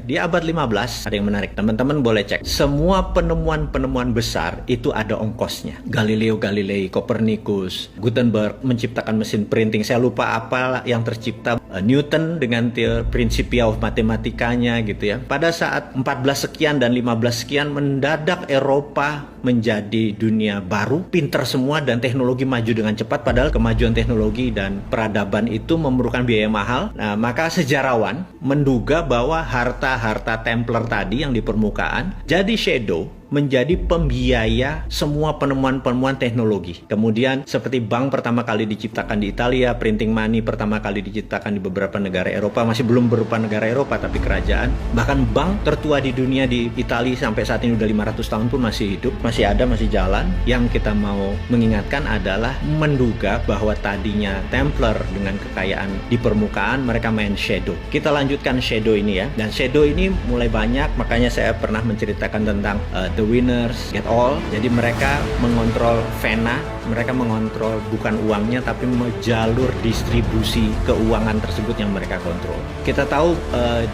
Di abad 15 ada yang menarik, teman-teman boleh cek. Semua penemuan-penemuan besar itu ada ongkosnya. Galileo Galilei, Copernicus, Gutenberg menciptakan mesin printing. Saya lupa apa yang tercipta. Newton dengan Principia of Mathematicanya gitu ya. Pada saat 14 sekian dan 15 sekian mendadak Eropa menjadi dunia baru, pinter semua dan teknologi maju dengan cepat, padahal kemajuan teknologi dan peradaban itu memerlukan biaya mahal. Nah, maka sejarawan menduga bahwa harta-harta Templar tadi yang di permukaan jadi shadow, menjadi pembiaya semua penemuan-penemuan teknologi. Kemudian seperti bank pertama kali diciptakan di Italia, printing money pertama kali diciptakan di beberapa negara Eropa, masih belum berupa negara Eropa tapi kerajaan. Bahkan bank tertua di dunia di Italia sampai saat ini udah 500 tahun pun masih hidup, masih ada, masih jalan. Yang kita mau mengingatkan adalah menduga bahwa tadinya Templar dengan kekayaan di permukaan, mereka main shadow. Kita lanjutkan shadow ini ya. Dan shadow ini mulai banyak, makanya saya pernah menceritakan tentang The Winners Get All. Jadi mereka mengontrol vena, mereka mengontrol bukan uangnya tapi jalur distribusi keuangan tersebut yang mereka kontrol. Kita tahu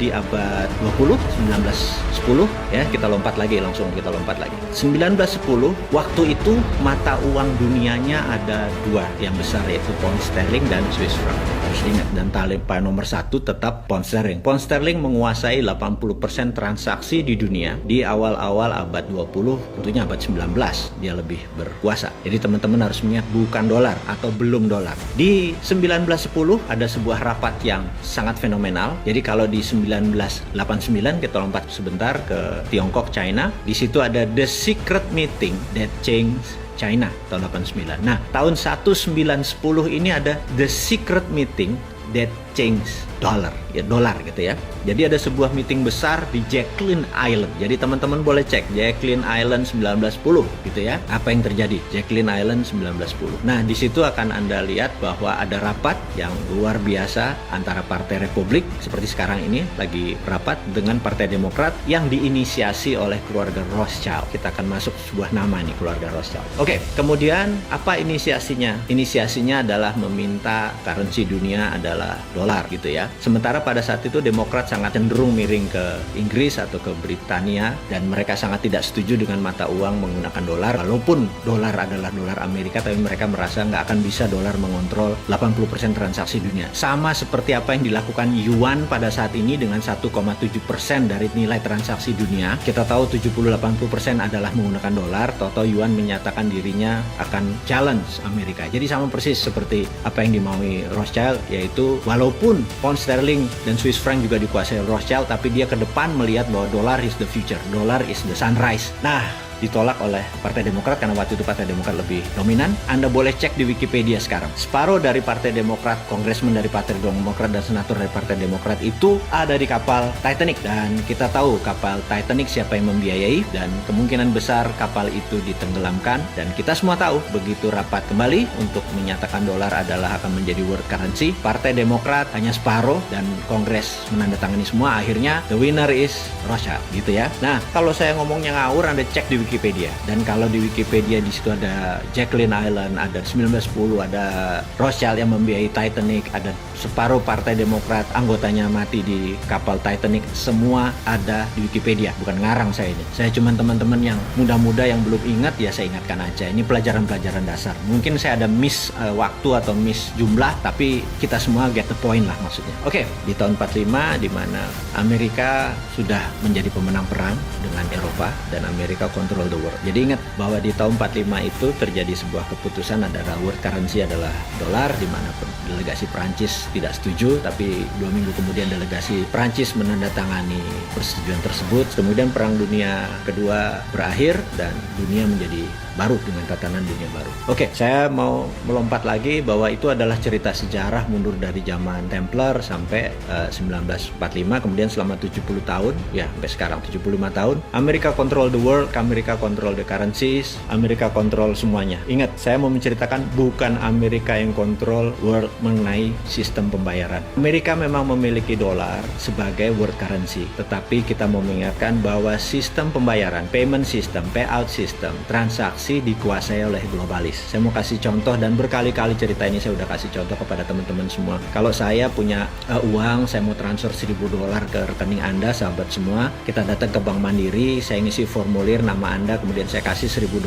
di abad 20, 1910 ya, kita lompat lagi 1910, waktu itu mata uang dunianya ada dua yang besar, yaitu pound sterling dan Swiss franc. Harus ingat, dan talipan nomor satu tetap pound sterling. Pound sterling menguasai 80% transaksi di dunia di awal-awal abad 20, tentunya abad 19 dia lebih berkuasa. Jadi teman-teman harus mengingat bukan dolar atau belum dolar. Di 1910 ada sebuah rapat yang sangat fenomenal. Jadi kalau di 1989 kita lompat sebentar ke Tiongkok, China. Di situ ada The Secret Meeting That Changed China tahun 89. Nah, tahun 1910 ini ada The Secret Meeting That Changed Dollar, ya dolar gitu ya. Jadi ada sebuah meeting besar di Jacqueline Island. Jadi teman-teman boleh cek Jacqueline Island 1910 gitu ya. Apa yang terjadi? Jacqueline Island 1910. Nah, di situ akan Anda lihat bahwa ada rapat yang luar biasa antara Partai Republik seperti sekarang ini lagi rapat dengan Partai Demokrat yang diinisiasi oleh keluarga Rothschild. Kita akan masuk sebuah nama nih, keluarga Rothschild. Oke, kemudian apa inisiasinya? Inisiasinya adalah meminta currency dunia adalah dolar gitu ya. Sementara pada saat itu Demokrat sangat cenderung miring ke Inggris atau ke Britania dan mereka sangat tidak setuju dengan mata uang menggunakan dolar. Walaupun dolar adalah dolar Amerika, tapi mereka merasa nggak akan bisa dolar mengontrol 80% transaksi dunia. Sama seperti apa yang dilakukan yuan pada saat ini dengan 1,7% dari nilai transaksi dunia. Kita tahu 70-80% adalah menggunakan dolar. Toto yuan menyatakan dirinya akan challenge Amerika. Jadi sama persis seperti apa yang dimaui Rothschild, yaitu walaupun pound sterling dan Swiss franc juga dikuasai Rothschild, tapi dia ke depan melihat bahwa dolar is the future, dolar is the sunrise. Nah, ditolak oleh Partai Demokrat karena waktu itu Partai Demokrat lebih dominan. Anda boleh cek di Wikipedia sekarang. Separuh dari Partai Demokrat, kongresmen dari Partai Demokrat dan senator dari Partai Demokrat itu ada di kapal Titanic. Dan kita tahu kapal Titanic siapa yang membiayai dan kemungkinan besar kapal itu ditenggelamkan. Dan kita semua tahu begitu rapat kembali untuk menyatakan dolar adalah akan menjadi world currency, Partai Demokrat hanya separuh dan kongres menandatangani semua. Akhirnya the winner is Rothschild gitu ya. Nah, kalau saya ngomongnya ngawur, Anda cek di Wikipedia. Dan kalau di Wikipedia di situ ada Jacqueline Island, ada 1910, ada Rothschild yang membiayai Titanic, ada separuh Partai Demokrat anggotanya mati di kapal Titanic, semua ada di Wikipedia. Bukan ngarang saya ini. Saya cuma teman-teman yang muda-muda yang belum ingat ya saya ingatkan aja. Ini pelajaran-pelajaran dasar. Mungkin saya ada miss waktu atau miss jumlah, tapi kita semua get the point lah maksudnya. Oke, di tahun 45 di mana Amerika sudah menjadi pemenang perang dengan Eropa dan Amerika kontrol the world. Jadi ingat bahwa di tahun 45 itu terjadi sebuah keputusan adalah world currency adalah dolar, di mana delegasi Prancis tidak setuju, tapi 2 minggu kemudian delegasi Prancis menandatangani persetujuan tersebut. Kemudian Perang Dunia Kedua berakhir dan dunia menjadi baru dengan tatanan dunia baru. Oke, saya mau melompat lagi bahwa itu adalah cerita sejarah mundur dari zaman Templar sampai 1945, kemudian selama 70 tahun, ya sampai sekarang 75 tahun, Amerika control the world, Amerika Amerika control the currencies, Amerika control semuanya. Ingat, saya mau menceritakan bukan Amerika yang control world mengenai sistem pembayaran. Amerika memang memiliki dolar sebagai world currency, tetapi kita mau mengingatkan bahwa sistem pembayaran, payment system, payout system, transaksi dikuasai oleh globalis. Saya mau kasih contoh, dan berkali-kali cerita ini saya udah kasih contoh kepada teman-teman semua. Kalau saya punya uang, saya mau transfer $1.000 ke rekening Anda, sahabat semua, kita datang ke Bank Mandiri, saya ngisi formulir nama Anda, kemudian saya kasih $1.000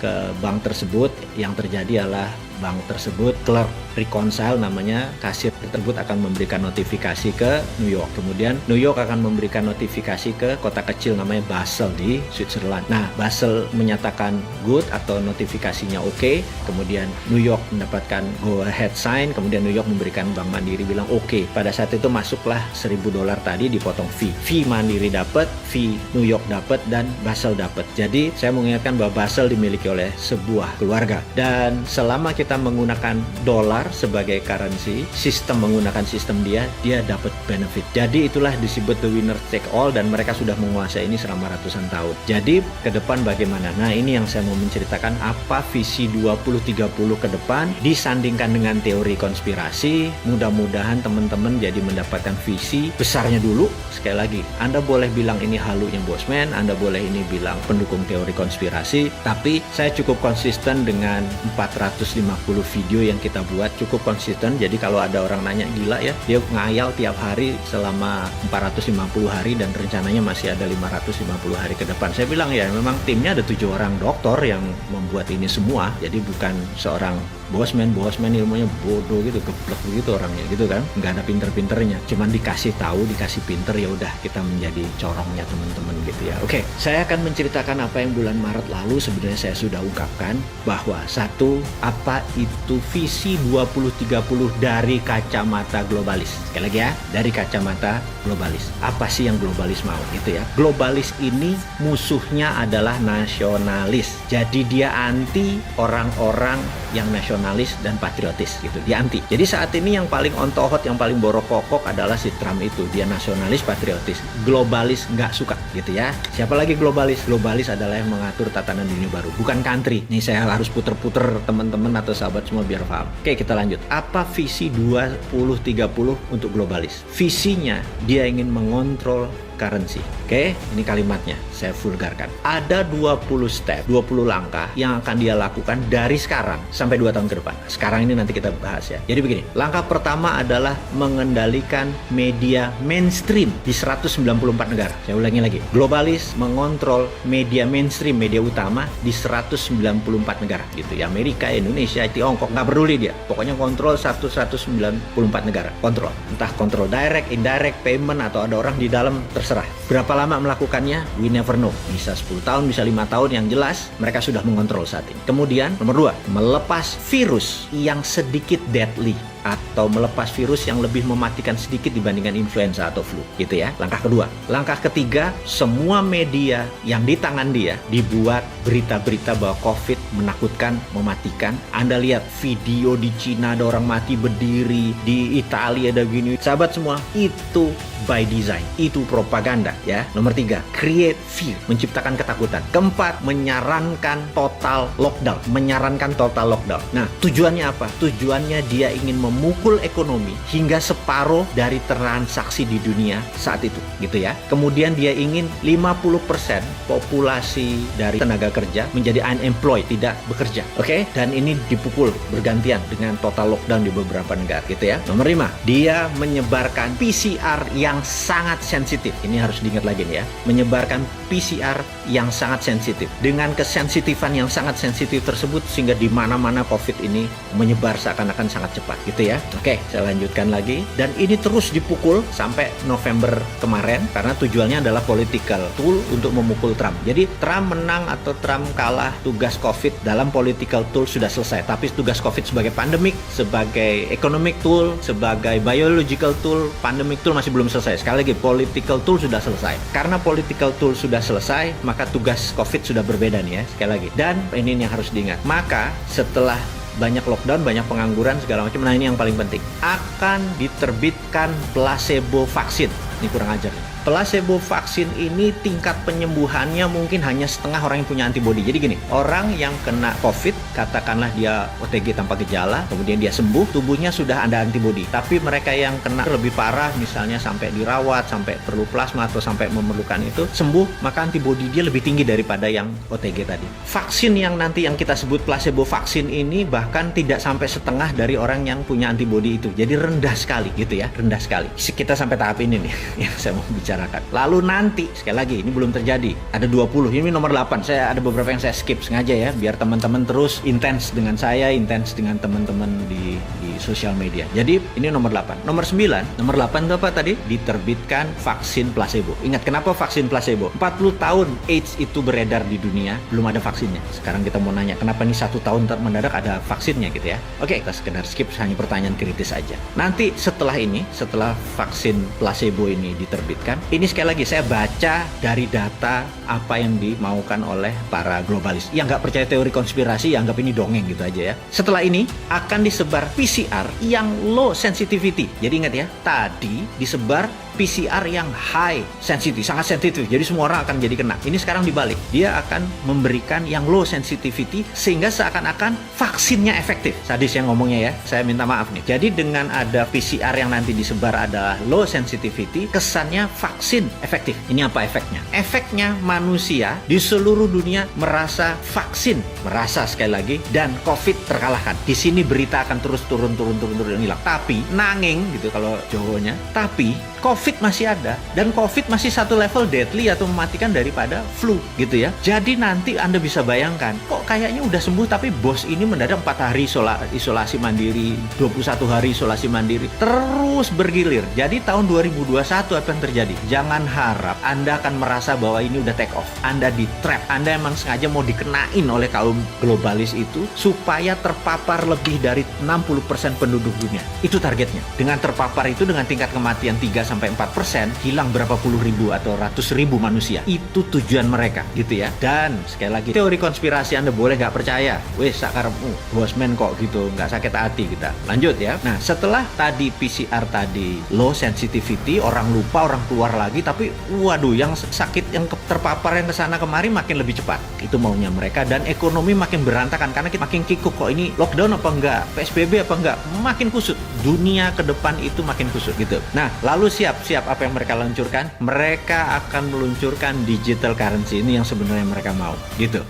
ke bank tersebut. Yang terjadi adalah bank tersebut, clerk reconcile namanya, kasir tersebut akan memberikan notifikasi ke New York. Kemudian New York akan memberikan notifikasi ke kota kecil namanya Basel di Switzerland. Nah, Basel menyatakan good atau notifikasinya oke. Kemudian New York mendapatkan go ahead sign. Kemudian New York memberikan Bank Mandiri bilang oke. Pada saat itu masuklah $1.000 tadi, dipotong fee. Fee Mandiri dapat, fee New York dapat, dan Basel dapat. Jadi saya mengingatkan bahwa Basel dimiliki oleh sebuah keluarga. Dan selama kita menggunakan dolar sebagai currency, sistem menggunakan sistem dia dapat benefit. Jadi itulah disebut the winner take all, dan mereka sudah menguasai ini selama ratusan tahun. Jadi ke depan bagaimana? Nah, ini yang saya mau menceritakan, apa visi 2030 ke depan disandingkan dengan teori konspirasi. Mudah-mudahan teman-teman jadi mendapatkan visi besarnya dulu. Sekali lagi, Anda boleh bilang ini halunya Bosman, Anda boleh ini bilang pendukung teori konspirasi, tapi saya cukup konsisten dengan 450 video yang kita buat, cukup konsisten. Jadi kalau ada orang nanya, gila ya, dia ngayal tiap hari selama 450 hari dan rencananya masih ada 550 hari ke depan. Saya bilang ya, memang timnya ada 7 orang doktor yang membuat ini semua. Jadi bukan seorang Bosman ilmunya bodoh gitu, geblek begitu orangnya gitu kan, nggak ada pinter-pinternya, cuman dikasih tahu, dikasih pinter, ya udah kita menjadi corongnya teman-teman gitu ya. Oke, saya akan menceritakan apa yang bulan Maret lalu sebenarnya saya sudah ungkapkan, bahwa satu, apa itu visi 2030 dari kacamata globalis. Sekali lagi ya, dari kacamata globalis. Apa sih yang globalis mau gitu ya? Globalis ini musuhnya adalah nasionalis. Jadi dia anti orang-orang yang nasionalis dan patriotis gitu. Dia anti. Jadi saat ini yang paling ontohot, yang paling borokokok adalah si Trump itu. Dia nasionalis, patriotis. Globalis nggak suka gitu ya. Siapa lagi globalis? Globalis adalah yang mengatur tatanan dunia baru, bukan country. Nih saya harus puter-puter teman-teman atau sahabat semua biar paham. Oke, kita lanjut. Apa visi 2030 untuk globalis? Visinya dia ingin mengontrol currency. Oke, ini kalimatnya saya vulgarkan. Ada 20 step, 20 langkah yang akan dia lakukan dari sekarang sampai 2 tahun ke depan. Sekarang ini nanti kita bahas ya. Jadi begini, langkah pertama adalah mengendalikan media mainstream di 194 negara. Saya ulangi lagi. Globalis mengontrol media mainstream, media utama di 194 negara gitu ya. Amerika, Indonesia, Tiongkok, nggak peduli dia. Pokoknya kontrol 194 negara. Kontrol. Entah kontrol direct, indirect, payment, atau ada orang di dalam, terserah. Berapa lama melakukannya? We never know. Bisa 10 tahun, bisa 5 tahun. Yang jelas mereka sudah mengontrol saat ini. Kemudian nomor 2, melepas virus yang sedikit deadly, atau melepas virus yang lebih mematikan sedikit dibandingkan influenza atau flu gitu ya. Langkah kedua. Langkah ketiga, semua media yang di tangan dia dibuat berita-berita bahwa COVID menakutkan, mematikan. Anda lihat video di Cina ada orang mati berdiri, di Italia ada gini. Sahabat semua, itu by design, itu propaganda ya. Nomor 3, create fear, menciptakan ketakutan. Keempat, menyarankan total lockdown, Nah, tujuannya apa? Tujuannya dia ingin memukul ekonomi hingga separuh dari transaksi di dunia saat itu gitu ya. Kemudian dia ingin 50% populasi dari tenaga kerja menjadi unemployed, tidak bekerja. Oke? Dan ini dipukul bergantian dengan total lockdown di beberapa negara gitu ya. Nomor 5, dia menyebarkan PCR yang sangat sensitif. Ini harus diingat lagi nih ya. Menyebarkan PCR yang sangat sensitif. Dengan kesensitifan yang sangat sensitif tersebut sehingga di mana-mana COVID ini menyebar seakan-akan sangat cepat gitu ya. Oke, saya lanjutkan lagi. Dan ini terus dipukul sampai November kemarin karena tujuannya adalah political tool untuk memukul Trump. Jadi Trump menang atau Trump kalah, tugas COVID dalam political tool sudah selesai. Tapi tugas COVID sebagai pandemic, sebagai economic tool, sebagai biological tool, pandemic tool masih belum selesai. Sekali lagi, political tool sudah selesai. Karena political tool sudah selesai, maka tugas COVID sudah berbeda nih ya. Sekali lagi. Dan ini yang harus diingat. Maka setelah banyak lockdown, banyak pengangguran segala macam. Nah, ini yang paling penting. Akan diterbitkan placebo vaksin. Ini kurang ajar. Placebo vaksin ini tingkat penyembuhannya mungkin hanya setengah orang yang punya antibodi. Jadi gini, orang yang kena COVID, katakanlah dia OTG tanpa gejala, kemudian dia sembuh, tubuhnya sudah ada antibodi. Tapi mereka yang kena lebih parah, misalnya sampai dirawat, sampai perlu plasma atau sampai memerlukan itu, sembuh, maka antibodi dia lebih tinggi daripada yang OTG tadi. Vaksin yang nanti yang kita sebut placebo vaksin ini bahkan tidak sampai setengah dari orang yang punya antibodi itu. Jadi rendah sekali gitu ya, rendah sekali. Kita sampai tahap ini nih yang saya mau bicarakan. Lalu nanti, sekali lagi, ini belum terjadi. Ada 20, ini nomor 8. Saya ada beberapa yang saya skip sengaja ya, biar teman-teman terus intens dengan saya, intens dengan teman-teman di sosial media. Jadi, ini nomor 8. Nomor 9, nomor 8 itu apa tadi? Diterbitkan vaksin placebo. Ingat, kenapa vaksin placebo? 40 tahun AIDS itu beredar di dunia, belum ada vaksinnya. Sekarang kita mau nanya, kenapa nih 1 tahun mendadak ada vaksinnya gitu ya? Oke, kita sekedar skip, hanya pertanyaan kritis aja. Nanti setelah ini, setelah vaksin placebo ini diterbitkan, ini sekali lagi saya baca dari data apa yang dimaukan oleh para globalis. Yang nggak percaya teori konspirasi, anggap ini dongeng gitu aja ya. Setelah ini akan disebar PCR yang low sensitivity. Jadi ingat ya, tadi disebar PCR yang high sensitivity, sangat sensitif. Jadi semua orang akan jadi kena. Ini sekarang dibalik. Dia akan memberikan yang low sensitivity sehingga seakan-akan vaksinnya efektif. Sadis yang ngomongnya ya. Saya minta maaf nih. Jadi dengan ada PCR yang nanti disebar adalah low sensitivity, kesannya vaksin efektif. Ini apa efeknya? Efeknya manusia di seluruh dunia merasa vaksin, merasa sekali lagi, dan COVID terkalahkan. Di sini berita akan terus turun hilang. Tapi nanging gitu kalau Jawanya. Tapi COVID masih ada, dan COVID masih satu level deadly atau mematikan daripada flu gitu ya. Jadi nanti Anda bisa bayangkan, kok kayaknya udah sembuh tapi bos ini mendadak 4 hari isolasi mandiri, 21 hari isolasi mandiri, terus bergilir. Jadi tahun 2021 apa yang terjadi? Jangan harap Anda akan merasa bahwa ini udah take off. Anda di trap. Anda emang sengaja mau dikenain oleh kaum globalis itu supaya terpapar lebih dari 60% penduduk dunia. Itu targetnya. Dengan terpapar itu dengan tingkat kematian 3-4%, hilang berapa puluh ribu atau ratus ribu manusia. Itu tujuan mereka gitu ya. Dan sekali lagi, teori konspirasi Anda boleh nggak percaya. Wes sakarepmu, bosman kok gitu, nggak sakit hati kita. Lanjut ya. Nah, setelah tadi PCR tadi low sensitivity, orang lupa, orang keluar lagi, tapi waduh, yang sakit, yang terpapar yang kesana kemari makin lebih cepat. Itu maunya mereka, dan ekonomi makin berantakan karena kita makin kikuk. Kok ini lockdown apa enggak, PSBB apa enggak, makin kusut. Dunia ke depan itu makin kusut gitu. Nah, lalu siap apa yang mereka luncurkan? Mereka akan meluncurkan digital currency, ini yang sebenarnya mereka mau gitu.